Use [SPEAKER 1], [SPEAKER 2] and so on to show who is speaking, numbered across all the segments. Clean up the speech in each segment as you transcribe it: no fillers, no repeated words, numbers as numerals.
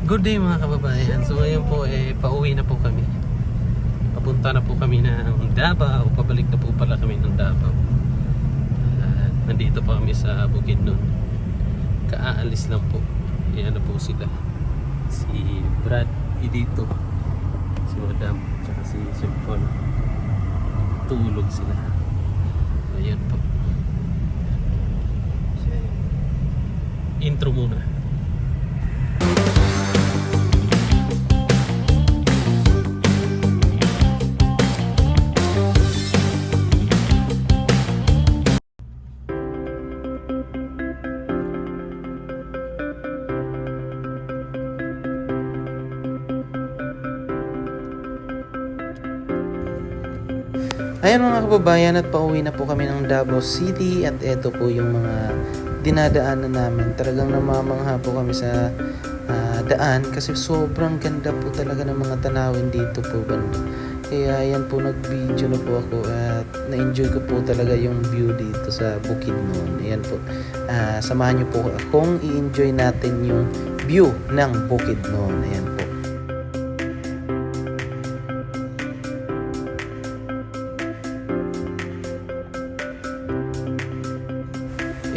[SPEAKER 1] Good day mga kababayan. So ngayon po pauwi na po kami. Papunta na po kami ng Davao. Pabalik na po pala kami ng Davao. Nandito pa kami sa Bukidnon. Kaaalis lang po. Ayan na po sila. Si Brad dito. Si Madam. Tsaka si Sir Paul. Tulog sila. Ayan po. Intro muna.
[SPEAKER 2] Ayan mga kababayan, at pauwi na po kami ng Davao City at eto po yung mga dinadaanan namin. Talagang namamangha po kami sa daan kasi sobrang ganda po talaga ng mga tanawin dito po banda. Kaya ayan po, nag-video na po ako at na-enjoy ko po talaga yung view dito sa Bukidnon. Ayan po, samahan niyo po akong i-enjoy natin yung view ng Bukidnon. Ayan po.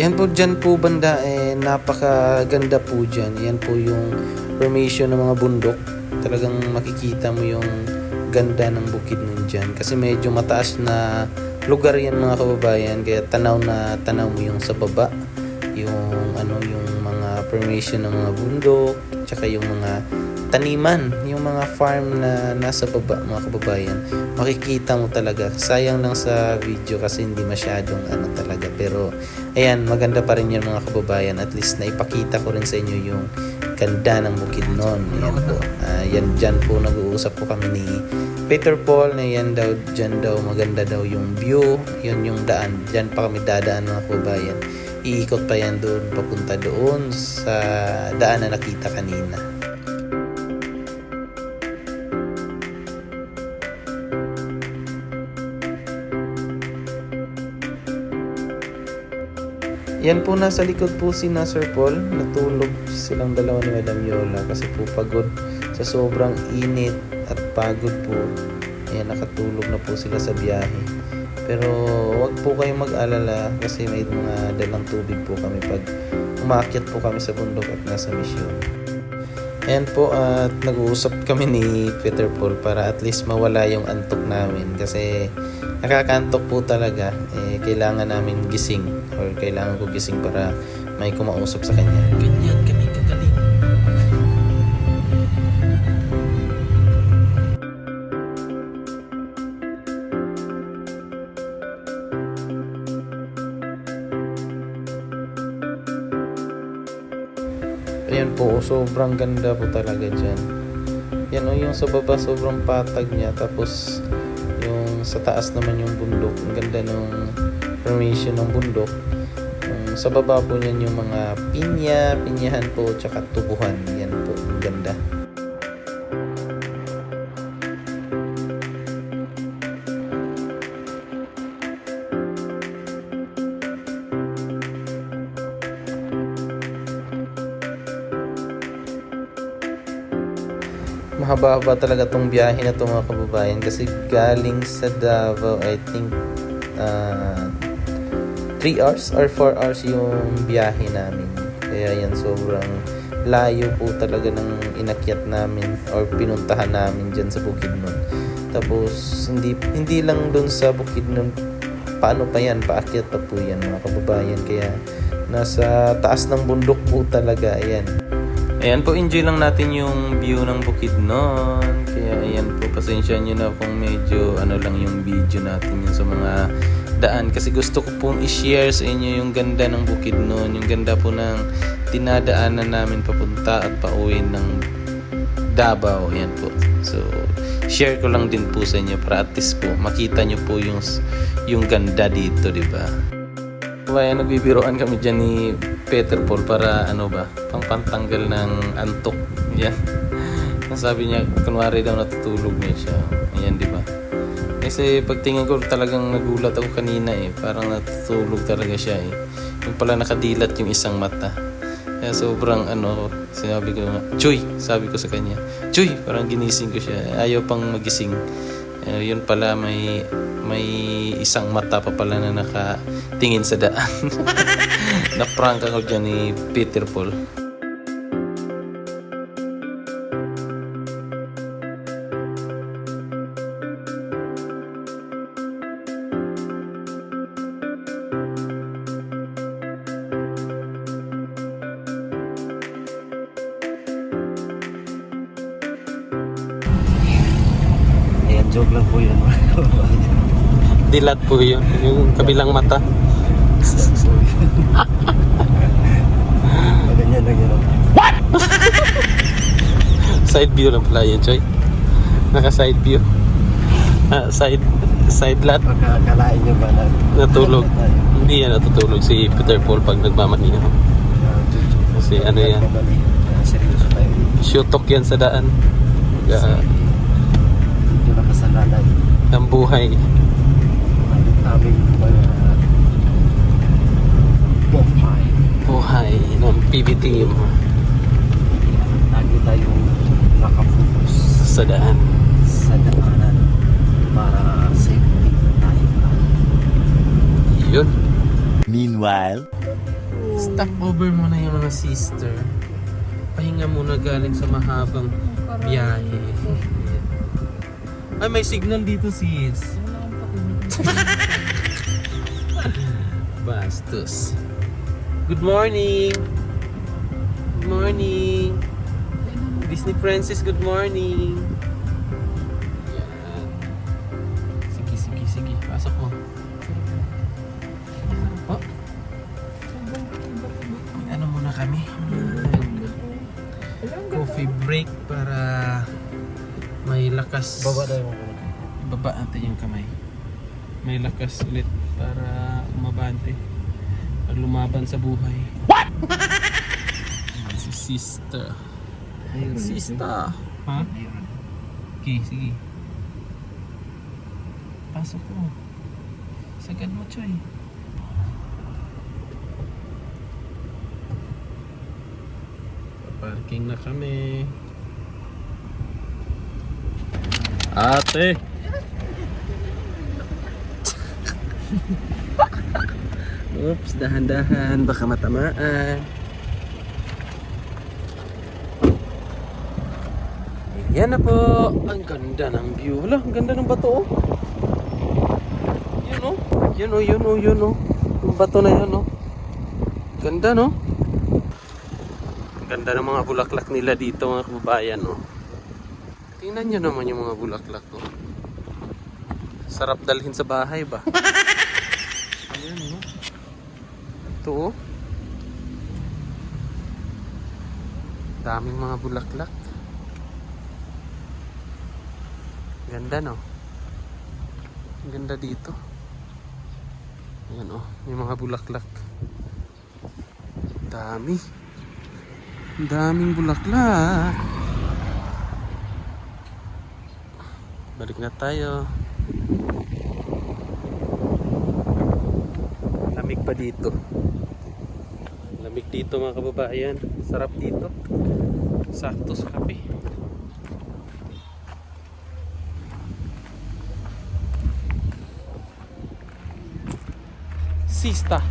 [SPEAKER 2] Yan po, dyan po banda, napakaganda po dyan. Yan po yung formation ng mga bundok. Talagang makikita mo yung ganda ng Bukidnon dyan. Kasi medyo mataas na lugar yan mga kababayan. Kaya tanaw na tanaw mo yung sa baba. Yung mga formation ng mga bundok. Tsaka yung mga taniman, yung mga farm na nasa baba mga kababayan. Makikita mo talaga. Sayang lang sa video kasi hindi masyadong talaga. Pero ayan, maganda pa rin yan mga kababayan. At least naipakita ko rin sa inyo yung ganda ng Bukidnon. Ayan po. Dyan po nag-uusap po kami ni Peter Paul na yan daw, dyan daw maganda daw yung view. Yun yung daan. Dyan pa kami dadaan mga kababayan. Iikot pa yan doon, papunta doon sa daan na nakita kanina. Yan po, nasa likod po si Sir Paul. Natulog silang dalawa ni Madam Yola kasi po pagod sa sobrang init at pagod po. Ayan, nakatulog na po sila sa biyahe. Pero wag po kayong mag-alala kasi may mga dalang tubig po kami pag umaakyat po kami sa bundok at nasa misyon. Ayan po, at nag-uusap kami ni Peter Paul para at least mawala yung antok namin kasi nakakantok po talaga. Kailangan namin gising or kailangan ko gising para may kumausap sa kanya.
[SPEAKER 1] Ganyan kami kagaling.
[SPEAKER 2] Ayan po, sobrang ganda po talaga dyan. Yan o, yung sa baba sobrang patag niya. Tapos yung sa taas naman yung bundok. Ang ganda ng formation ng bundok. Sa baba po niyan yung mga pinyahan po, tsaka tubuhan. Yan po, ang ganda. Mahaba-haba talaga tong biyahe na to mga kababayan kasi galing sa Davao, I think 3 hours or 4 hours yung biyahe namin. Kaya yan, sobrang layo po talaga ng inakyat namin or pinuntahan namin dyan sa Bukidnon. Tapos hindi lang dun sa Bukidnon, paano pa yan, paakyat pa po yan mga kababayan. Kaya nasa taas ng bundok po talaga. Ayan po, enjoy lang natin yung view ng Bukidnon. Kaya ayan po, pasensya nyo na kung medyo lang yung video natin yun sa mga daan. Kasi gusto ko pong i-share sa inyo yung ganda ng Bukidnon. Yung ganda po ng dinadaanan namin papunta at pauwi ng Davao. Ayan po. So, share ko lang din po sa inyo para at least po makita nyo po yung ganda dito, diba? Kaya nagbibiroan kami dyan ni Peter Paul para pangpantanggal ng antok. Yan. Sabi niya, kunwari daw natutulog niya siya. Ayan, di ba? Kasi pagtingin ko talagang nagulat ako kanina Parang natutulog talaga siya Yung pala nakadilat yung isang mata. Kaya sobrang sinabi ko nga, Chuy, sabi ko sa kanya. Chuy, parang ginising ko siya. Ayaw pang magising. Yun pala, may isang mata pa pala na nakatingin sa daan. Na-prank ako dyan ni Peter Paul.
[SPEAKER 3] Joke lang po yun.
[SPEAKER 1] Dilat po yun. Yung kabilang mata.
[SPEAKER 3] Ganyan lang yun.
[SPEAKER 1] Side view lang pala yun, Choy. Naka-side view. Side lot.
[SPEAKER 3] Pagkakalain nyo ba na
[SPEAKER 1] Natulog. Hindi yan natutulog si Peter Paul pag nagmamaniho. Kasi ano yan.
[SPEAKER 3] Seryoso tayo.
[SPEAKER 1] Shutok yan sa daan.
[SPEAKER 3] Hindi nakasalalay.
[SPEAKER 1] Ang buhay.
[SPEAKER 3] Aming buhay.
[SPEAKER 1] Buhay ng PB team
[SPEAKER 3] Lagi tayong nakafokus
[SPEAKER 1] sa daan.
[SPEAKER 3] sa daanan para safety tayo.
[SPEAKER 1] Yun.
[SPEAKER 3] Meanwhile,
[SPEAKER 1] Stop over muna yung mga sister. Pahinga muna galing sa mahabang biyahe. Ay, may signal dito, sis. Bastos. Good morning. Good morning. Disney Princess, good morning. Yan. Sige. Pasok mo. Oh. Ano muna kami? Coffee break para may lakas.
[SPEAKER 3] baba tayo mo.
[SPEAKER 1] Baba natin yung kamay. May lakas ulit para umabante. Para lumaban sa buhay. What? Si sister. Sister. Ha? Okay, sige. Pasok mo. Sagad mo, Choy. Parking na kami. Ate! Oops, dahan-dahan. Baka matamaan. Yan na po. Ang ganda ng view. Wala, ang ganda ng bato, oh. Yun, oh. Yun, oh. Yung bato na yun, oh. Ganda, no? Ganda ng mga bulaklak nila dito, mga kababayan, oh. Tingnan nyo naman yung mga bulaklak, oh. Sarap dalhin sa bahay ba? Ayan, oh. Ito, oh. Daming mga bulaklak. Ganda, no? Ang ganda dito. Ayan, oh. May mga bulaklak. Dami. Daming bulaklak. Balik na tayo. Lamig pa dito. Lamig dito, mga kababayan. Sarap dito. Sakto sa kape. Sista.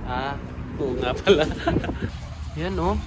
[SPEAKER 1] Ha? Oo nga pala. Yan, oh.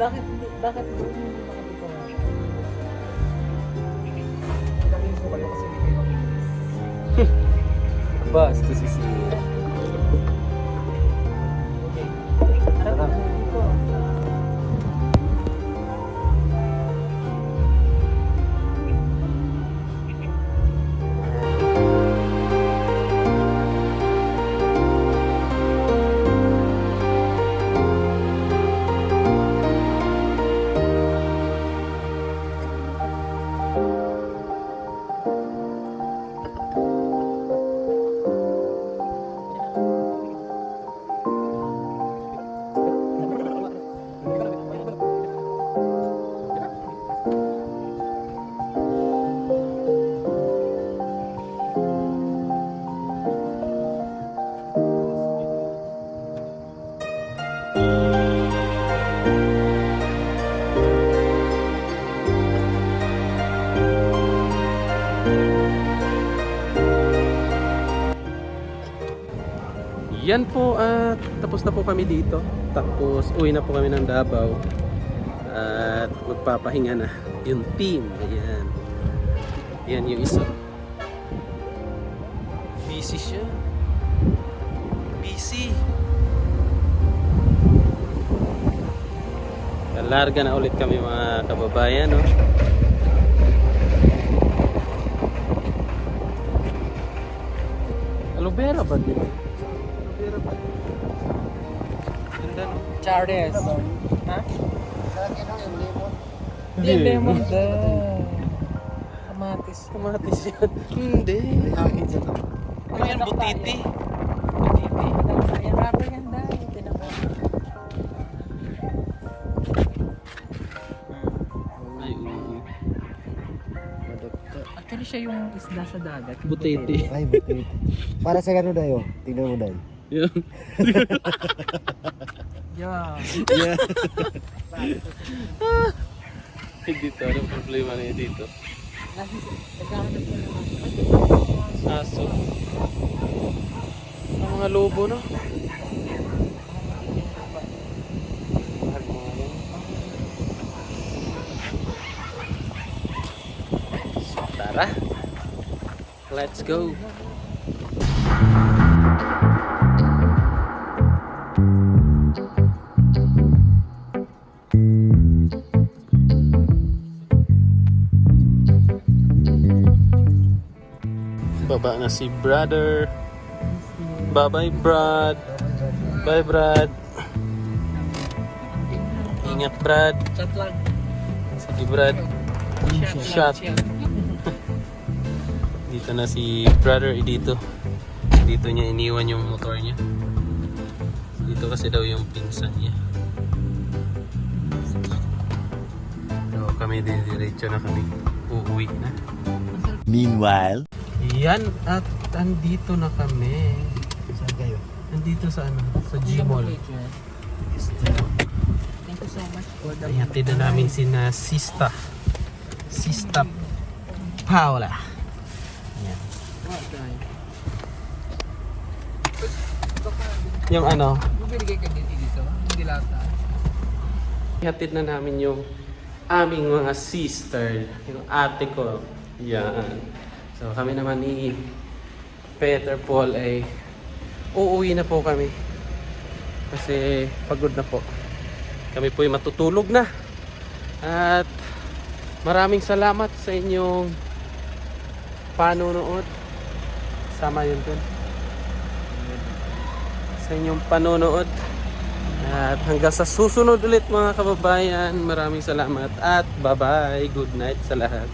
[SPEAKER 3] Bakit doon hindi makapito nga? Galing ko kayo kasi hindi kayo makinis.
[SPEAKER 1] Basta si Sir.
[SPEAKER 3] Okay. Sarap.
[SPEAKER 1] Yan po, at tapos na po kami dito. Tapos uwi na po kami ng Davao. At magpapahinga na yung team. Ayan. Yan yung isa. Busy siya. Busy. Larga na ulit kami mga kababayan, no? Aloe vera ba dito? Aloe vera ba? Ganda, no?
[SPEAKER 3] Charles. Ha?
[SPEAKER 1] Hindi.
[SPEAKER 3] Hindi, lemon din. Kamatis.
[SPEAKER 1] Kamatis yan. Hindi. Ano yan, butiti? Butiti.
[SPEAKER 3] Yung rubber yan dahil. Tinapos.
[SPEAKER 1] Ay, oo.
[SPEAKER 3] Actually siya yung isda sa dagat. yung
[SPEAKER 1] Butiti.
[SPEAKER 4] Ay, buti. Para sa gano'n dayo. Tingnan mo dayo.
[SPEAKER 1] Yan.
[SPEAKER 3] Yeah.
[SPEAKER 1] Yeah. Dito, anong problema niya dito?
[SPEAKER 3] Nagkahanap ko naman.
[SPEAKER 1] Aso. Ang mga lobo, no? Mahal mo nga yan. So, tara. Let's go. Baba na si brother. Bye-bye, Brad. Bye, Brad. Ingat, Brad.
[SPEAKER 3] Chat lang.
[SPEAKER 1] Sige, Brad. Shot. Dito na si brother. Dito. Dito niya iniwan yung motor niya. Dito kasi daw yung pinsan niya. So, kami diretso na kami. Uuwi na.
[SPEAKER 3] Meanwhile.
[SPEAKER 1] Yan, at andito na kami.
[SPEAKER 4] Saan kayo?
[SPEAKER 1] Andito sa ano? Sa Gmall.
[SPEAKER 3] Thank you so much for the
[SPEAKER 1] Hatid na namin si na Sista Paula. Yan. Yung ano,
[SPEAKER 3] Bumili ka dito. Hindi lahat na.
[SPEAKER 1] hatid na namin yung aming mga sister, yung ate ko. Yan. So kami naman ni Peter Paul ay uuwi na po kami. Kasi pagod na po. Kami po ay matutulog na. At maraming salamat sa inyong panonood. Sama yun dun. Sa inyong panonood. At hanggang sa susunod ulit mga kababayan. Maraming salamat at bye-bye. Good night sa lahat.